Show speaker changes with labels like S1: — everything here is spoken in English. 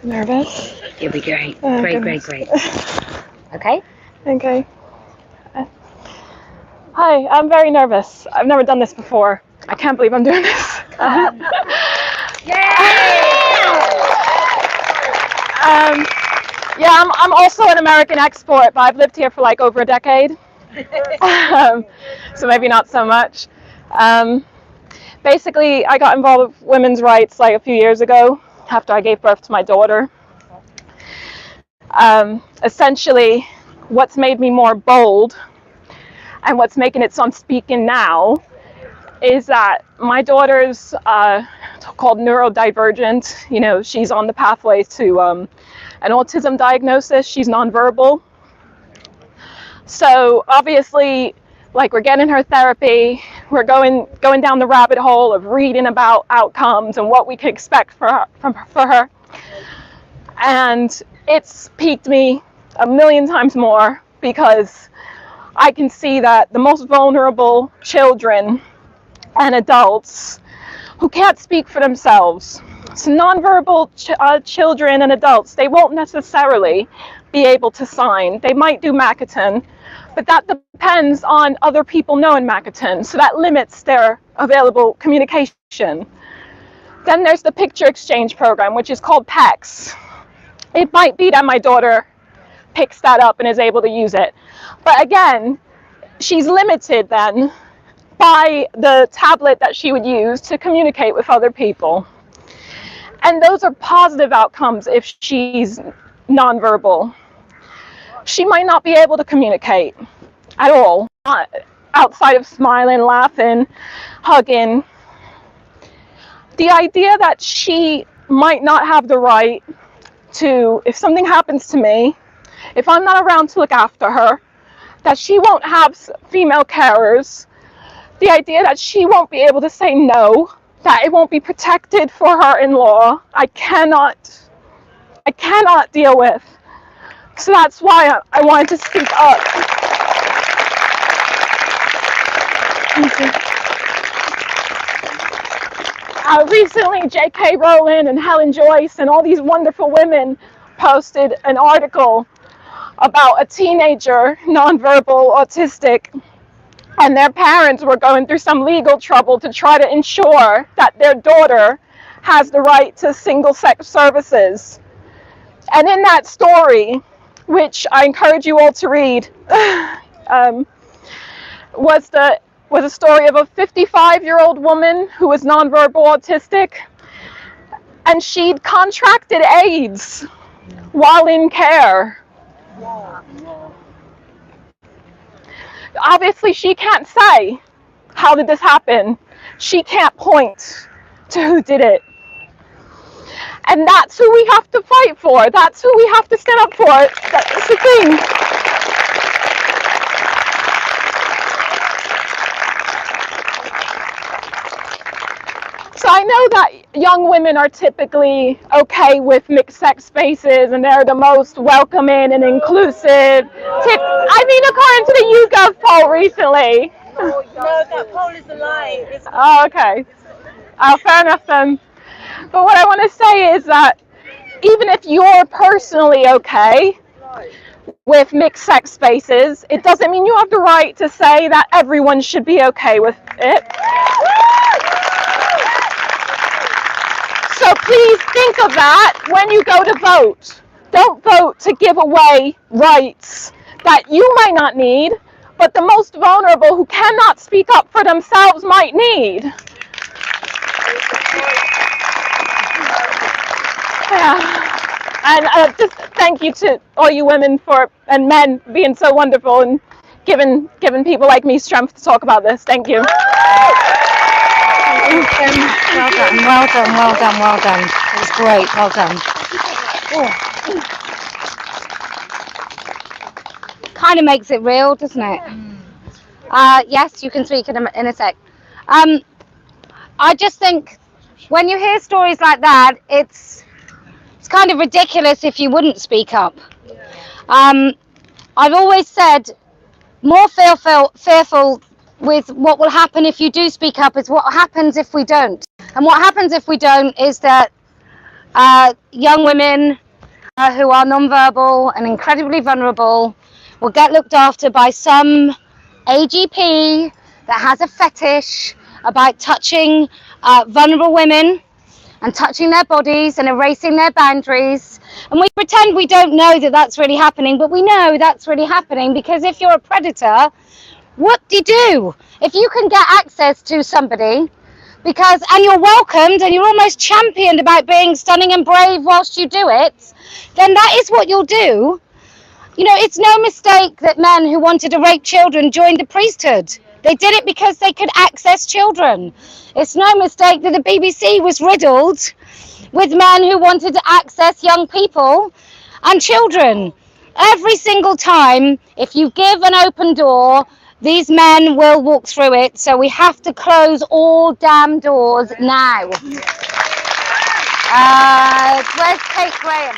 S1: Nervous?
S2: You'll be great.
S1: Oh,
S2: Great. Okay?
S1: Okay. Hi, I'm very nervous. I've never done this before. I can't believe I'm doing this. Yeah, I'm also an American export, but I've lived here for like over a decade. So maybe not so much. Basically, I got involved with women's rights like a few years ago after I gave birth to my daughter. Essentially, what's made me more bold and what's making it so I'm speaking now is that my daughter's called neurodivergent. You know, she's on the pathway to an autism diagnosis. She's nonverbal. So obviously, like, we're getting her therapy, we're going down the rabbit hole of reading about outcomes and what we can expect for her. And it's piqued me a million times more because I can see that the most vulnerable children and adults who can't speak for themselves, so nonverbal children and adults, they won't necessarily be able to sign. They might do Makaton, but that depends on other people knowing Makaton, so that limits their available communication. Then there's the picture exchange program, which is called PECS. It might be that my daughter picks that up and is able to use it. But again, she's limited then by the tablet that she would use to communicate with other people. And those are positive outcomes if she's nonverbal. She might not be able to communicate at all, outside of smiling, laughing, hugging. The idea that she might not have the right to, if something happens to me, if I'm not around to look after her, that she won't have female carers, the idea that she won't be able to say no, that it won't be protected for her in law, I cannot deal with. So that's why I wanted to speak up. Recently, J.K. Rowling and Helen Joyce and all these wonderful women posted an article about a teenager, nonverbal, autistic, and their parents were going through some legal trouble to try to ensure that their daughter has the right to single-sex services. And in that story, which I encourage you all to read, was a story of a 55-year-old woman who was nonverbal autistic, and she'd contracted AIDS while in care. Obviously, she can't say, how did this happen? She can't point to who did it. And that's who we have to fight for. That's who we have to stand up for. That's the thing. So I know that young women are typically okay with mixed sex spaces and they're the most welcoming and inclusive. I mean, according to the YouGov poll recently.
S3: No, that poll is a lie.
S1: Oh, okay. Fair enough then. But what I want to say is that even if you're personally okay with mixed sex spaces, it doesn't mean you have the right to say that everyone should be okay with it. So please think of that when you go to vote. Don't vote to give away rights that you might not need, but the most vulnerable who cannot speak up for themselves might need. Yeah. And just thank you to all you women and men being so wonderful and giving people like me strength to talk about this. Thank you.
S2: Well done. It was great. Well done. Kind of makes it real, doesn't it? Yes, you can speak in a sec. I just think when you hear stories like that, it's kind of ridiculous if you wouldn't speak up. I've always said more fearful with what will happen if you do speak up is what happens if we don't. And what happens if we don't is that young women who are non-verbal and incredibly vulnerable will get looked after by some AGP that has a fetish about touching vulnerable women and touching their bodies and erasing their boundaries. And we pretend we don't know that that's really happening, but we know that's really happening, because if you're a predator, what do you do? If you can get access to somebody, and you're welcomed and you're almost championed about being stunning and brave whilst you do it, then that is what you'll do. You know, it's no mistake that men who wanted to rape children joined the priesthood. They did it because they could access children. It's no mistake that the BBC was riddled with men who wanted to access young people and children. Every single time, if you give an open door, these men will walk through it. So we have to close all damn doors now. Where's Kate Graham?